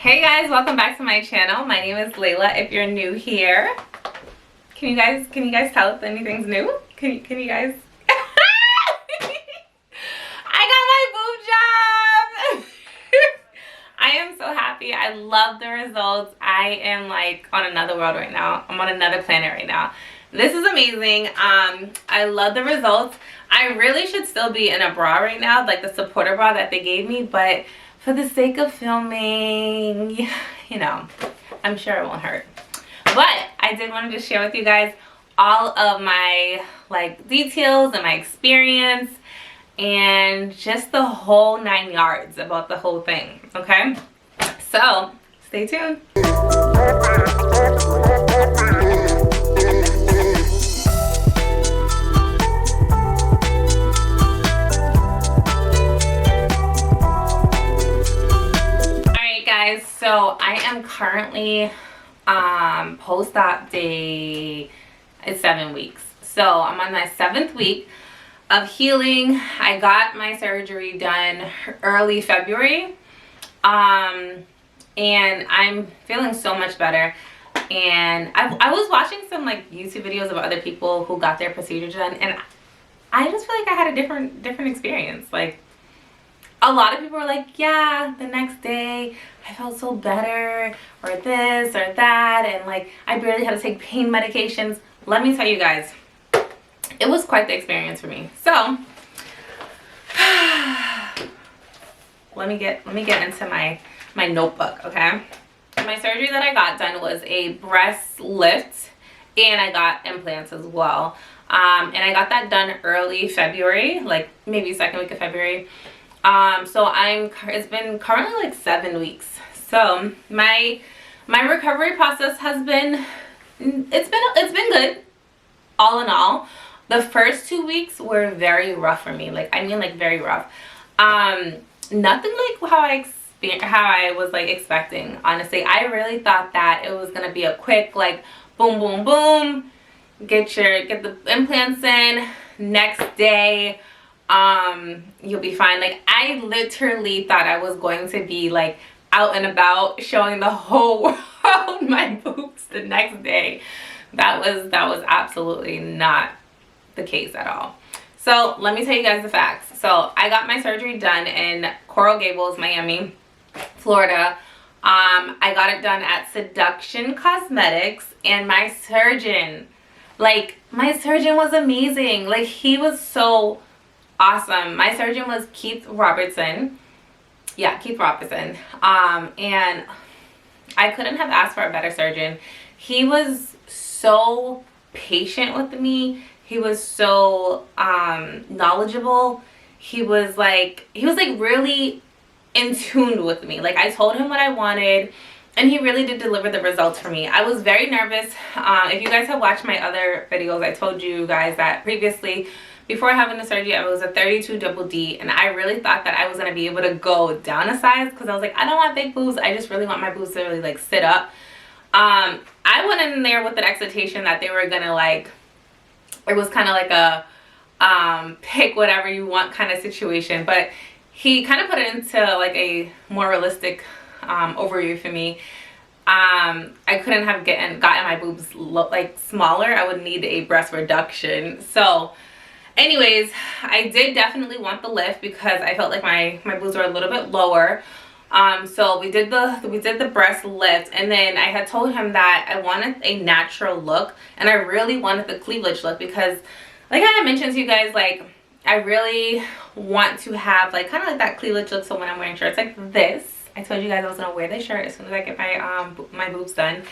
Hey guys, welcome back to my channel. My name is Layla. If you're new here, can you guys tell if anything's new? Can you guys? I got my boob job. I am so happy. I love the results. I am like on another world right now. I'm on another planet right now. This is amazing. I love the results. I really should still be in a bra right now, like the supporter bra that they gave me, but for the sake of filming, you know, I'm sure it won't hurt. But I did want to just share with you guys all of my like details and my experience and just the whole 9 yards about the whole thing, okay? So stay tuned. So I am currently post-op day, it's 7 weeks. So I'm on my 7th week of healing. I got my surgery done early February, and I'm feeling so much better. And I was watching some like YouTube videos of other people who got their procedure done, and I just feel like I had a different experience. Like, a lot of people were like, yeah, the next day I felt so better, or this or that, and like I barely had to take pain medications. Let me tell you guys, it was quite the experience for me. So let me get into my notebook, okay? My surgery that I got done was a breast lift, and I got implants as well. And I got that done early February, like maybe 2nd week of February. So it's been currently like 7 weeks. So my recovery process has been, it's been good, all in all. The first 2 weeks were very rough for me. Like, I mean, like very rough. Nothing like how I was like expecting, honestly. I really thought that it was gonna be a quick like boom boom boom, get the implants in, next day you'll be fine. Like, I literally thought I was going to be like out and about showing the whole world my boobs the next day. That was absolutely not the case at all. So let me tell you guys the facts. So I got my surgery done in Coral Gables, Miami, Florida. I got it done at Seduction Cosmetics, and my surgeon was amazing. Like, he was so awesome. My surgeon was Robertson. Yeah, Robertson. And I couldn't have asked for a better surgeon. He was so patient with me. He was so knowledgeable. He was like really in tune with me. Like, I told him what I wanted, and he really did deliver the results for me. I was very nervous. If you guys have watched my other videos, I told you guys that previously, before having the surgery, I was a 32 double D, and I really thought that I was going to be able to go down a size, because I was like, I don't want big boobs. I just really want my boobs to really like sit up. I went in there with an expectation that they were going to like, it was kind of like a pick whatever you want kind of situation, but he kind of put it into like a more realistic overview for me. I couldn't have gotten my boobs like smaller. I would need a breast reduction. So anyways, I did definitely want the lift because I felt like my boobs were a little bit lower. So we did the breast lift, and then I had told him that I wanted a natural look, and I really wanted the cleavage look because, like I had mentioned to you guys, like I really want to have like kind of like that cleavage look. So when I'm wearing shirts like this, I told you guys I was gonna wear this shirt as soon as I get my boobs done.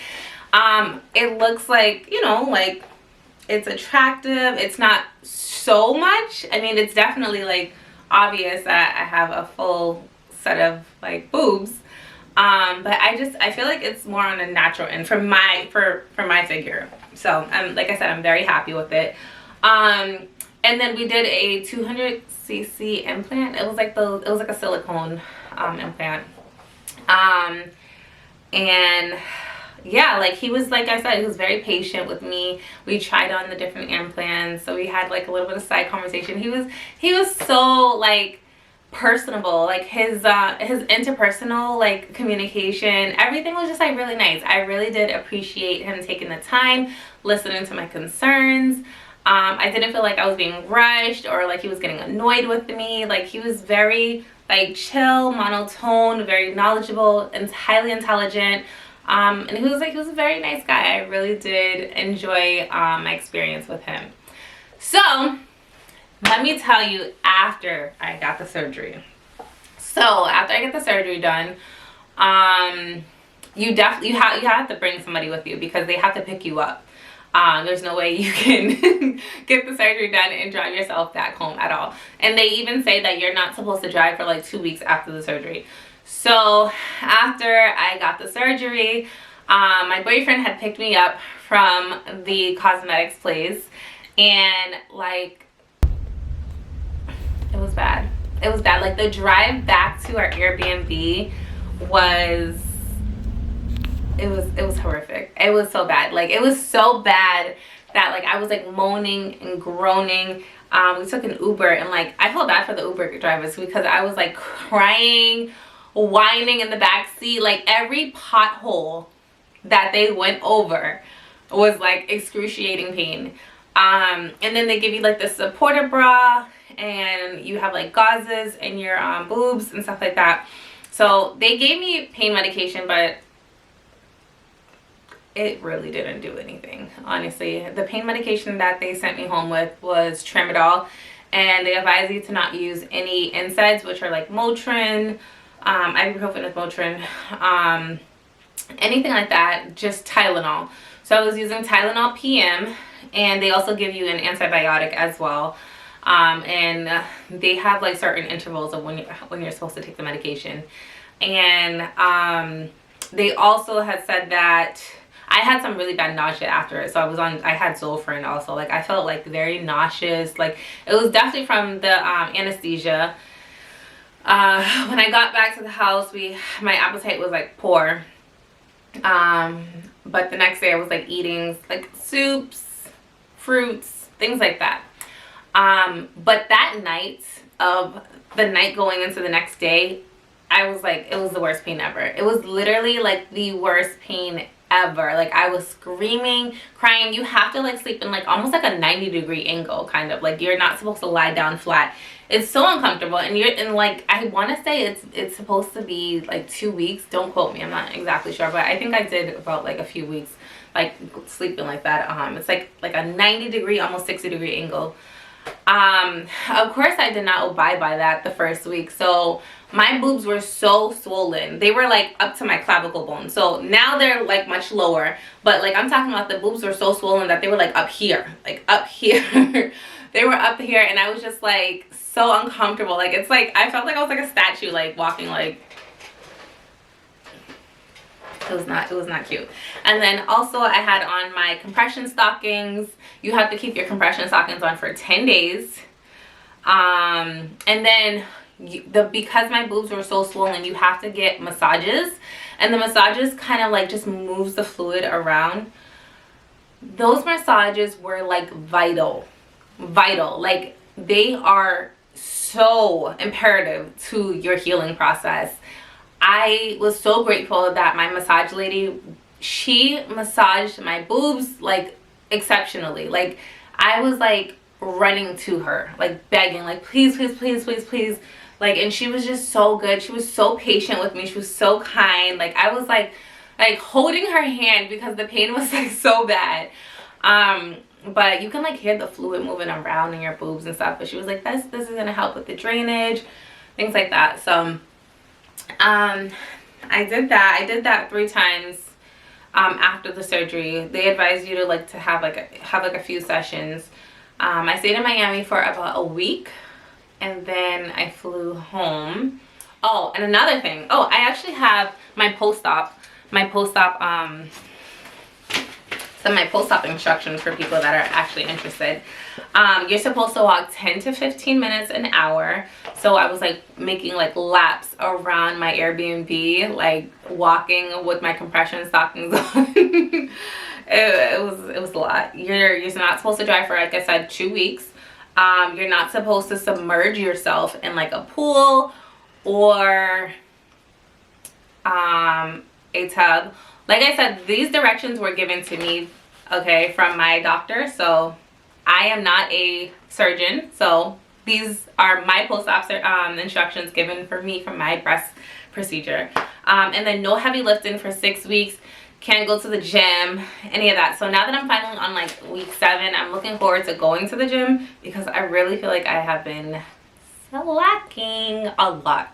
It looks like, you know, like it's attractive. It's not so much. I mean, it's definitely like obvious that I have a full set of like boobs, but I feel like it's more on a natural end for my figure. So like I said, I'm very happy with it. And then we did a 200cc implant. It was like a silicone implant, and yeah, like he was, like I said, he was very patient with me. We tried on the different implants, so we had like a little bit of side conversation. He was so like personable. Like his interpersonal like communication, everything was just like really nice. I really did appreciate him taking the time, listening to my concerns. I didn't feel like I was being rushed or like he was getting annoyed with me. Like he was very like chill, monotone, very knowledgeable and highly intelligent. And he was a very nice guy. I really did enjoy my experience with him. So let me tell you, after I got the surgery. So after I get the surgery done, you have to bring somebody with you because they have to pick you up. There's no way you can get the surgery done and drive yourself back home at all. And they even say that you're not supposed to drive for like 2 weeks after the surgery. So after I got the surgery, my boyfriend had picked me up from the cosmetics place, and like it was bad. It was bad. Like the drive back to our Airbnb was horrific. It was so bad. Like it was so bad that like I was like moaning and groaning. We took an Uber, and like I felt bad for the Uber drivers because I was like crying, whining in the back seat. Like every pothole that they went over was like excruciating pain. And then they give you like the supporter bra, and you have like gauzes in your boobs and stuff like that. So they gave me pain medication, but it really didn't do anything, honestly. The pain medication that they sent me home with was Tramadol, and they advise you to not use any NSAIDs, which are like Motrin, ibuprofen with Motrin, anything like that, just Tylenol. So I was using Tylenol PM, and they also give you an antibiotic as well. And they have like certain intervals of when you're supposed to take the medication. And they also had said that I had some really bad nausea after it, so I had Zofran also. Like I felt like very nauseous. Like it was definitely from the anesthesia. When I got back to the house, my appetite was like poor. But the next day I was like eating like soups, fruits, things like that. But that night of the night going into the next day, I was like, it was the worst pain ever. It was literally like the worst pain ever. Like I was screaming, crying. You have to like sleep in like almost like a 90-degree angle, kind of like you're not supposed to lie down flat. It's so uncomfortable, and like I want to say it's supposed to be like 2 weeks. Don't quote me, I'm not exactly sure, but I think I did about like a few weeks like sleeping like that. It's like a 90-degree, almost 60-degree angle. Of course I did not abide by that the first week. So my boobs were so swollen. They were like up to my clavicle bone. So now they're like much lower, but like I'm talking about, the boobs were so swollen that they were like up here, they were up here, and I was just like so uncomfortable. Like it's like I felt like I was like a statue, like walking like it was not cute. And then also I had on my compression stockings. You have to keep your compression stockings on for 10 days. And then because my boobs were so swollen, you have to get massages, and the massages kind of like just moves the fluid around. Those massages were like vital. Like they are so imperative to your healing process. I was so grateful that my massage lady, she massaged my boobs like exceptionally. Like I was like running to her, like begging, like please, please, please, please, please. Like, and she was just so good. She was so patient with me. She was so kind. Like I was like holding her hand because the pain was like so bad. But you can like hear the fluid moving around in your boobs and stuff. But she was like, this is gonna help with the drainage, things like that. So I did that 3 times after the surgery. They advised you to have a few sessions. I stayed in Miami for about a week, and then I flew home. Oh, and another thing. Oh, I actually have my post-op instructions for people that are actually interested. You're supposed to walk 10 to 15 minutes an hour. So I was like making like laps around my Airbnb, like walking with my compression stockings on. It was a lot. You're not supposed to drive for, like I said, 2 weeks. You're not supposed to submerge yourself in like a pool or a tub. Like I said, these directions were given to me, okay, from my doctor. So I am not a surgeon, so these are my post-op instructions given for me from my breast procedure. And then no heavy lifting for 6 weeks. Can't go to the gym, any of that. So now that I'm finally on like week 7, I'm looking forward to going to the gym because I really feel like I have been slacking a lot.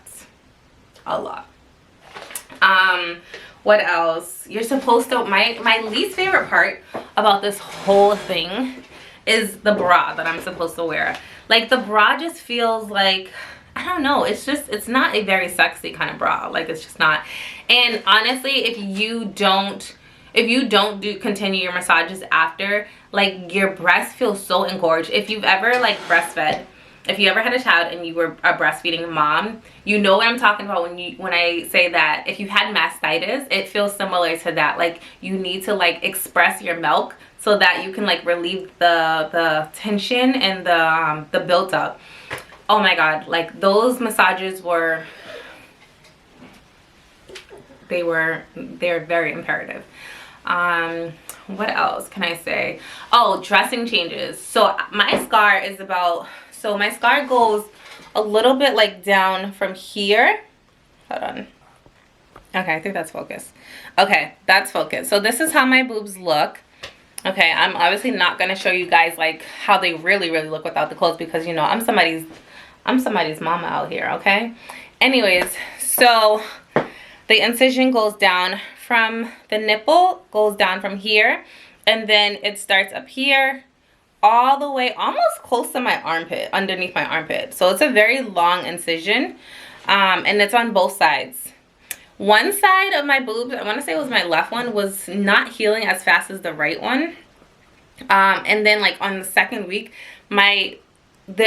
What else? You're supposed to, my least favorite part about this whole thing is the bra that I'm supposed to wear. Like, the bra just feels like, I don't know, it's not a very sexy kind of bra. Like, it's just not. And honestly, if you don't continue your massages after, like, your breast feels so engorged. If you've ever like breastfed, if you ever had a child and you were a breastfeeding mom, you know what I'm talking about when I say that if you had mastitis, it feels similar to that. Like, you need to like express your milk so that you can like relieve the tension and the built up. Oh my god, like those massages were they're very imperative. What else can I say? Oh, dressing changes. So my scar is about, so my scar goes a little bit like down from here. Hold on. Okay, I think that's focused. Okay, that's focused. So this is how my boobs look. Okay, I'm obviously not gonna show you guys like how they really look without the clothes because, you know, I'm somebody's mama out here, okay? Anyways, so the incision goes down from the nipple, goes down from here, and then it starts up here all the way almost close to my armpit, underneath my armpit. So it's a very long incision, and it's on both sides. One side of my boobs, I want to say it was my left one, was not healing as fast as the right one. And then like on the second week, the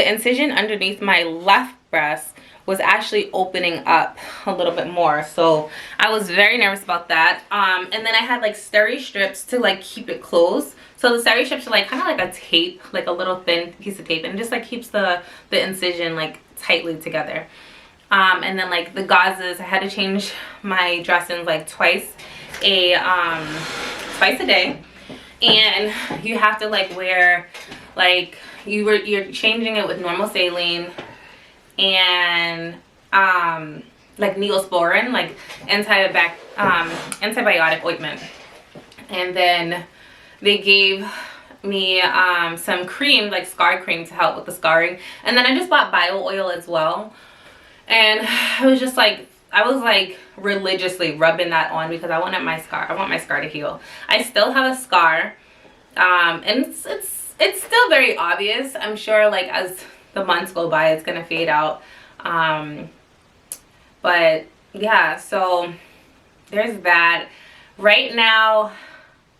incision underneath my left breast was actually opening up a little bit more. So I was very nervous about that. And then I had like steri strips to like keep it closed. So the steri strips are like kind of like a tape, like a little thin piece of tape, and just like keeps the incision like tightly together. And then like the gauzes, I had to change my dressings like twice a day. And you have to like wear, like you're changing it with normal saline and like Neosporin, like antibiotic ointment. And then they gave me some cream, like scar cream, to help with the scarring. And then I just bought bio oil as well. And I was just like, I was like religiously rubbing that on because I want my scar to heal. I still have a scar, and it's still very obvious. I'm sure like as the months go by, it's gonna fade out. But yeah, so there's that. Right now,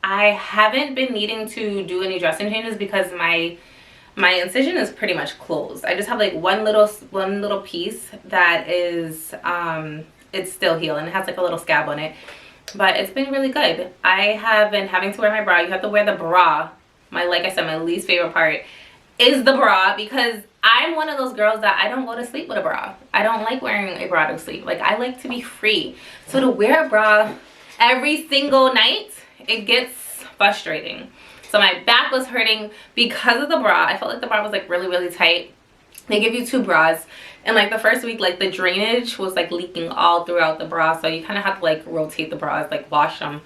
I haven't been needing to do any dressing changes because my incision is pretty much closed. I just have like one little piece that is it's still healing. It has like a little scab on it, but it's been really good. I have been having to wear my bra. You have to wear the bra. Like I said, my least favorite part is the bra because I'm one of those girls that I don't go to sleep with a bra. I don't like wearing a bra to sleep. Like, I like to be free. So to wear a bra every single night, it gets frustrating. So my back was hurting because of the bra. I felt like the bra was like really tight. They give you 2 bras, and like the first week, like the drainage was like leaking all throughout the bra, so you kind of have to like rotate the bras, like wash them.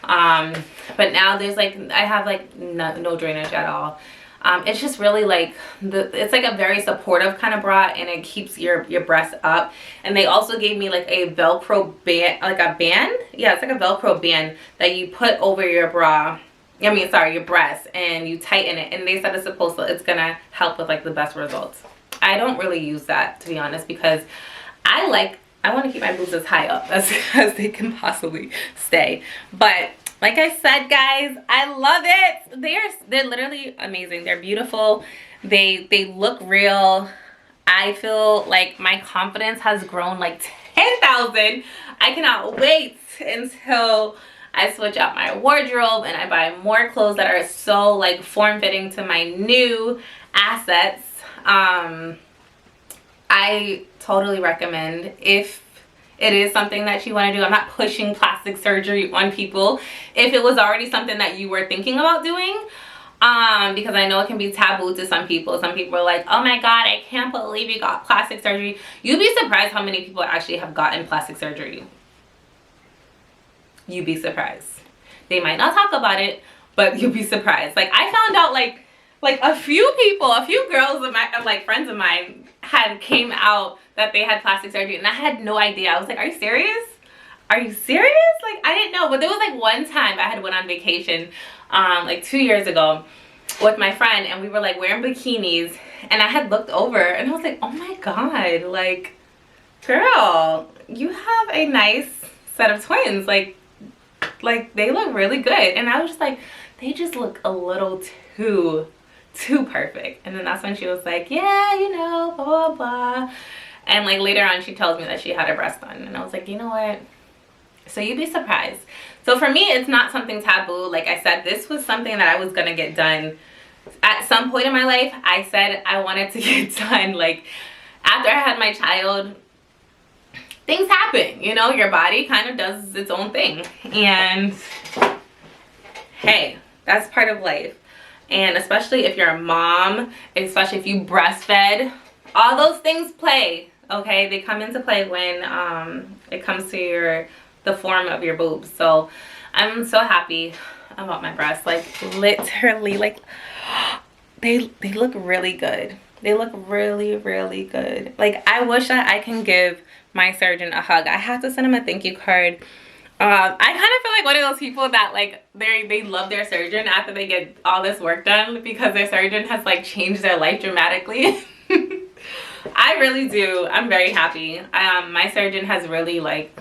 But now there's like, I have like no drainage at all. It's just really like it's like a very supportive kind of bra, and it keeps your breast up. And they also gave me like a Velcro band, like a band. Yeah, it's like a Velcro band that you put over your bra. I mean, sorry, your breast, and you tighten it. And they said it's gonna help with like the best results. I don't really use that, to be honest, because I want to keep my boobs as high up as they can possibly stay. But like I said, guys, I love it. They're literally amazing. They're beautiful. They look real. I feel like my confidence has grown like 10,000. I cannot wait until I switch out my wardrobe and I buy more clothes that are so like form-fitting to my new assets. I totally recommend, if it is something that you want to do. I'm not pushing plastic surgery on people. If it was already something that you were thinking about doing, because I know it can be taboo to some people. Some people are like, oh my god, I can't believe you got plastic surgery. You'd be surprised how many people actually have gotten plastic surgery. You'd be surprised. They might not talk about it, but you'll be surprised. Like, I found out like a few people, a few girls of my, like friends of mine, came out that they had plastic surgery, and I had no idea. I was like, are you serious? Are you serious? Like, I didn't know. But there was like one time I had went on vacation like 2 years ago with my friend, and we were like wearing bikinis, and I had looked over and I was like, oh my god, like, girl, you have a nice set of twins. Like they look really good. And I was just like, they just look a little too perfect. And then that's when she was like, yeah, you know, blah blah blah. And like later on she tells me that she had her breast done, and I was like, you know what, so you'd be surprised. So for me, it's not something taboo. Like I said, this was something that I was gonna get done at some point in my life. I said I wanted to get done like after I had my child. Things happen, you know, your body kind of does its own thing, and hey, that's part of life. And especially if you're a mom, especially if you breastfed, all those things play, okay? They come into play when it comes to the form of your boobs. So I'm so happy about my breasts. Like, literally, like, they look really good. They look really, really good. Like, I wish that I can give my surgeon a hug. I have to send him a thank you card. I kind of feel like one of those people that like they love their surgeon after they get all this work done, because their surgeon has like changed their life dramatically. I really do. I'm very happy. My surgeon has really like,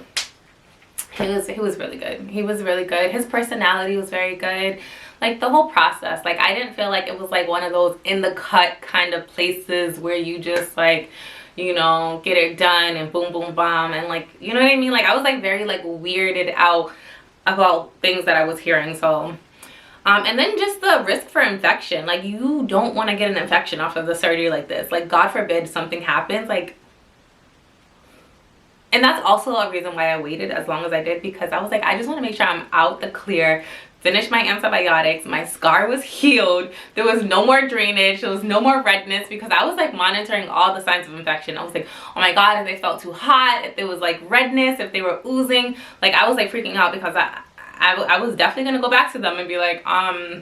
he was really good. He was really good. His personality was very good. Like the whole process, like I didn't feel like it was like one of those in the cut kind of places where you just like, you know, get it done and boom boom bomb, and like, you know what I mean? Like I was like very like weirded out about things that I was hearing. So and then just the risk for infection, like you don't want to get an infection off of the surgery like this. Like God forbid something happens, like, and that's also a reason why I waited as long as I did, because I was like, I just want to make sure I'm out the clear, finished my antibiotics, my scar was healed, there was no more drainage, there was no more redness, because I was like monitoring all the signs of infection. I was like, oh my god, if they felt too hot, if there was like redness, if they were oozing, like I was like freaking out, because I was definitely gonna go back to them and be like, I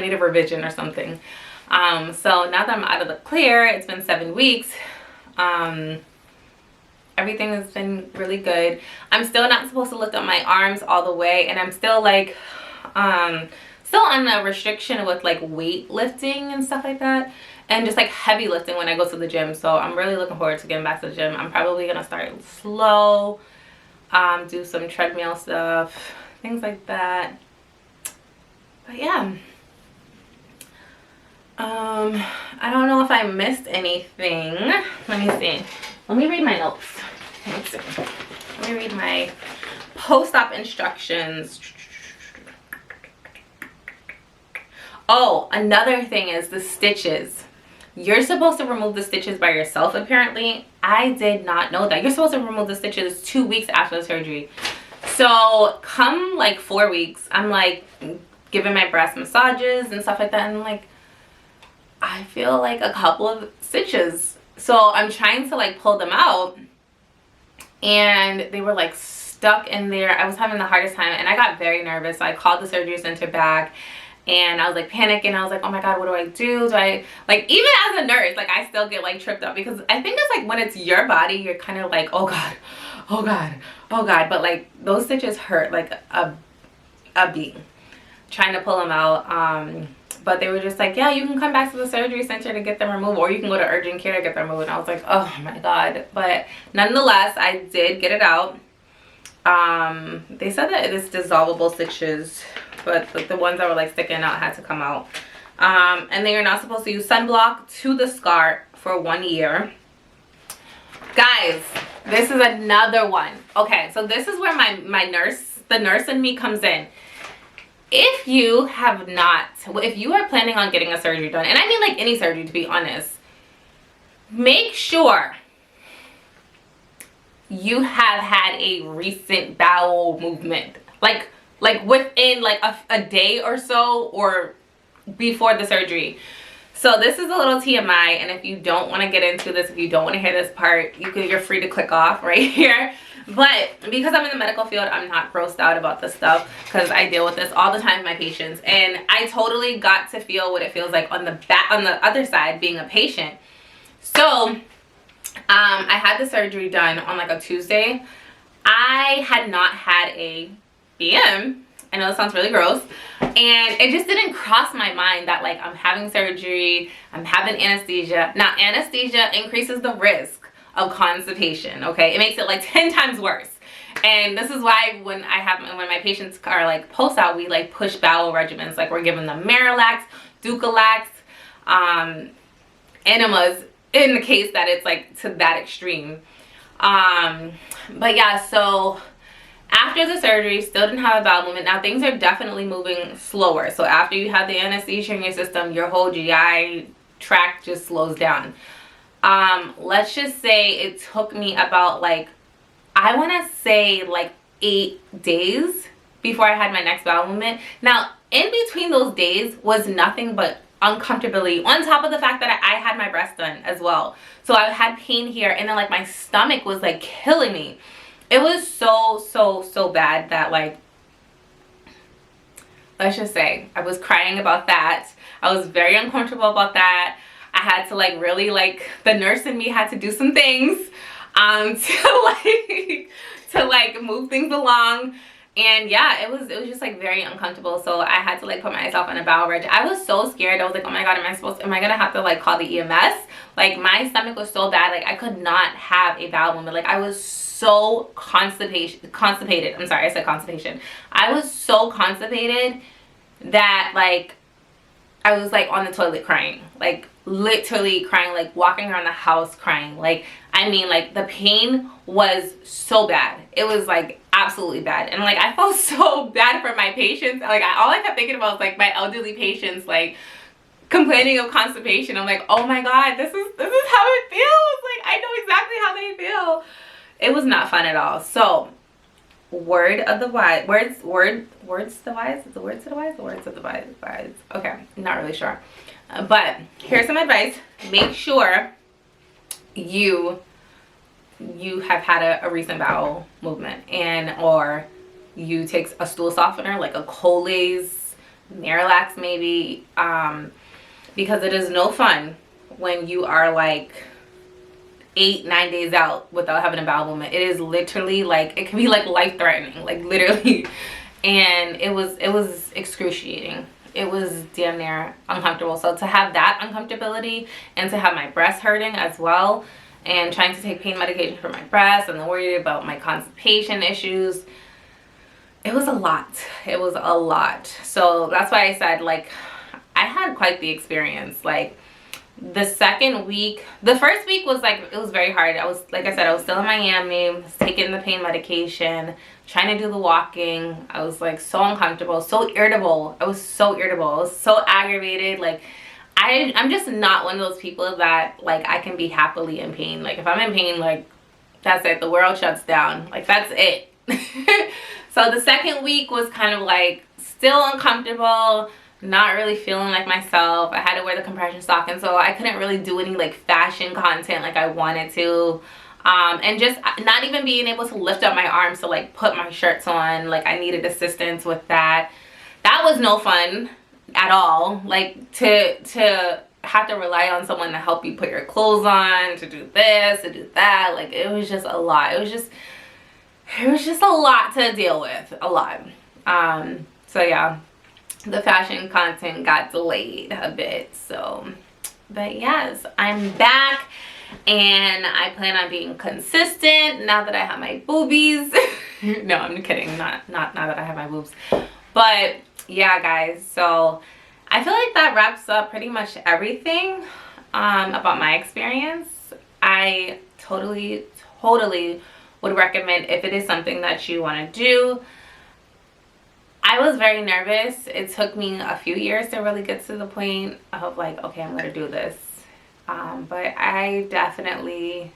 need a revision or something. So now that I'm out of the clear, it's been 7 weeks. Everything has been really good. I'm still not supposed to lift up my arms all the way, and I'm still like still on a restriction with like weight lifting and stuff like that, and just like heavy lifting when I go to the gym. So I'm really looking forward to getting back to the gym. I'm probably gonna start slow, do some treadmill stuff, things like that. But yeah, I don't know if I missed anything. Let me see. Let me read my notes. Let's see. Let me read my post-op instructions. Oh, another thing is the stitches. You're supposed to remove the stitches by yourself, apparently. I did not know that. You're supposed to remove the stitches 2 weeks after the surgery. So come like 4 weeks, I'm like giving my breast massages and stuff like that, and like I feel like a couple of stitches. So I'm trying to like pull them out, and they were like stuck in there. I was having the hardest time, and I got very nervous. So I called the surgery center back, and I was like panicking. I was like, oh my god, what do I do? Do I, like, even as a nurse, like I still get like tripped up, because I think it's like when it's your body, you're kind of like, oh god, oh god, oh god. But like those stitches hurt like a bee trying to pull them out. But they were just like, yeah, you can come back to the surgery center to get them removed, or you can go to urgent care to get them removed. And I was like, oh my god. But nonetheless, I did get it out. They said that it is dissolvable stitches, but the ones that were like sticking out had to come out. And then you're not supposed to use sunblock to the scar for 1 year. Guys, this is another one. Okay, so this is where my nurse, the nurse in me comes in. if you have not, if you are planning on getting a surgery done, and I mean like any surgery to be honest, make sure you have had a recent bowel movement, like within like a day or so, or before the surgery. So this is a little TMI, and if you don't want to get into this, if you don't want to hear this part, you're free to click off right here. But because I'm in the medical field, I'm not grossed out about this stuff, because I deal with this all the time with my patients, and I totally got to feel what it feels like on the other side being a patient. So I had the surgery done on like a Tuesday. I had not had a BM. I know it sounds really gross, and it just didn't cross my mind that like I'm having surgery, I'm having anesthesia. Now anesthesia increases the risk of constipation, okay? It makes it like 10 times worse. And this is why when my patients are like post-out, we like push bowel regimens, like we're giving them Marilax, Ducalax, enemas, in the case that it's like to that extreme. But yeah, so after the surgery, still didn't have a bowel movement. Now things are definitely moving slower. So after you have the anesthesia in your system, your whole GI tract just slows down. Let's just say it took me about like, I want to say like 8 days before I had my next bowel movement. Now in between those days was nothing but uncomfortability, on top of the fact that I had my breast done as well. So I had pain here, and then like my stomach was like killing me. It was so bad that like, let's just say I was crying about that. I was very uncomfortable about that. I had to like really like, the nurse in me had to do some things to like move things along. And yeah, it was just like very uncomfortable. So I had to like put myself on a bowel reg. I was so scared. I was like, oh my god, am I gonna have to like call the EMS? Like my stomach was so bad, like I could not have a bowel movement. Like I was so constipated. I'm sorry, I said constipation. I was so constipated that like I was like on the toilet crying, like literally crying, like walking around the house crying. Like, I mean, like the pain was so bad. It was like absolutely bad. And like I felt so bad for my patients. Like all I kept thinking about was like my elderly patients like complaining of constipation. I'm like, oh my god, this is how it feels. Like I know exactly how they feel. It was not fun at all. So word of the wise, words to the wise. Okay, not really sure, but here's some advice. Make sure you have had a recent bowel movement, and or you take a stool softener like a Colace, Marilax maybe, because it is no fun when you are like 8-9 days out without having a bowel movement. It is literally like, it can be like life-threatening, like literally. And it was excruciating. It was damn near uncomfortable. So to have that uncomfortability, and to have my breast hurting as well, and trying to take pain medication for my breast, and then worried about my constipation issues, it was a lot. It was a lot. So that's why I said like I had quite the experience. Like the second week, the first week was like, it was very hard. I was, like I said, I was still in Miami, was taking the pain medication, trying to do the walking. I was like so uncomfortable, so irritable. I was so irritable. I was so aggravated. Like I'm just not one of those people that like I can be happily in pain. Like if I'm in pain, like that's it, the world shuts down. Like that's it. So the second week was kind of like still uncomfortable, not really feeling like myself. I had to wear the compression stocking, so I couldn't really do any like fashion content like I wanted to, and just not even being able to lift up my arms to like put my shirts on. Like I needed assistance with that. That was no fun at all. Like to have to rely on someone to help you put your clothes on, to do this, to do that. Like it was just a lot. It was just a lot to deal with, a lot. So yeah, the fashion content got delayed a bit. So, but yes, I'm back, and I plan on being consistent now that I have my boobies. No, I'm kidding. Not now that I have my boobs. But yeah, guys, so I feel like that wraps up pretty much everything about my experience. I totally would recommend, if it is something that you want to do, I was very nervous. It took me a few years to really get to the point of like, okay, I'm gonna do this. But I definitely,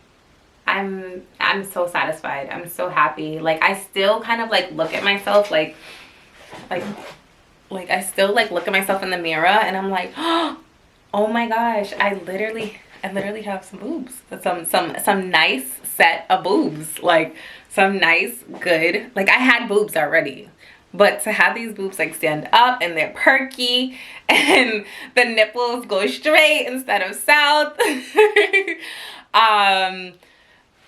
I'm so satisfied. I'm so happy. Like I still kind of like look at myself like I still like look at myself in the mirror and I'm like, oh my gosh, I literally have some boobs. Some nice set of boobs. Like some nice, good, like I had boobs already. But to have these boobs like stand up and they're perky and the nipples go straight instead of south.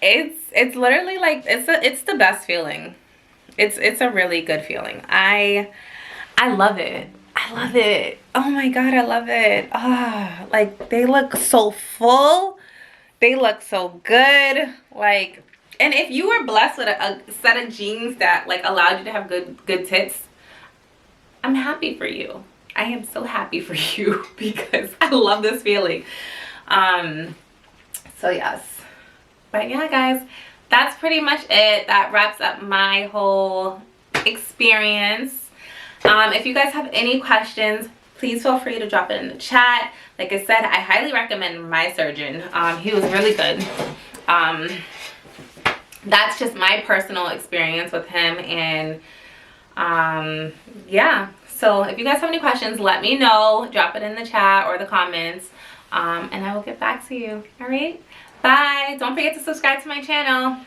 It's literally like it's the best feeling. It's a really good feeling. I love it. I love it. Oh my god, I love it. Ah, like they look so full. They look so good. Like, and if you were blessed with a set of genes that like allowed you to have good tits, I'm happy for you. I am so happy for you because I love this feeling. So yes. But yeah, guys, that's pretty much it. That wraps up my whole experience. If you guys have any questions, please feel free to drop it in the chat. Like I said, I highly recommend my surgeon. He was really good. That's just my personal experience with him. And yeah, so if you guys have any questions, let me know. Drop it in the chat or the comments, and I will get back to you. All right, bye. Don't forget to subscribe to my channel.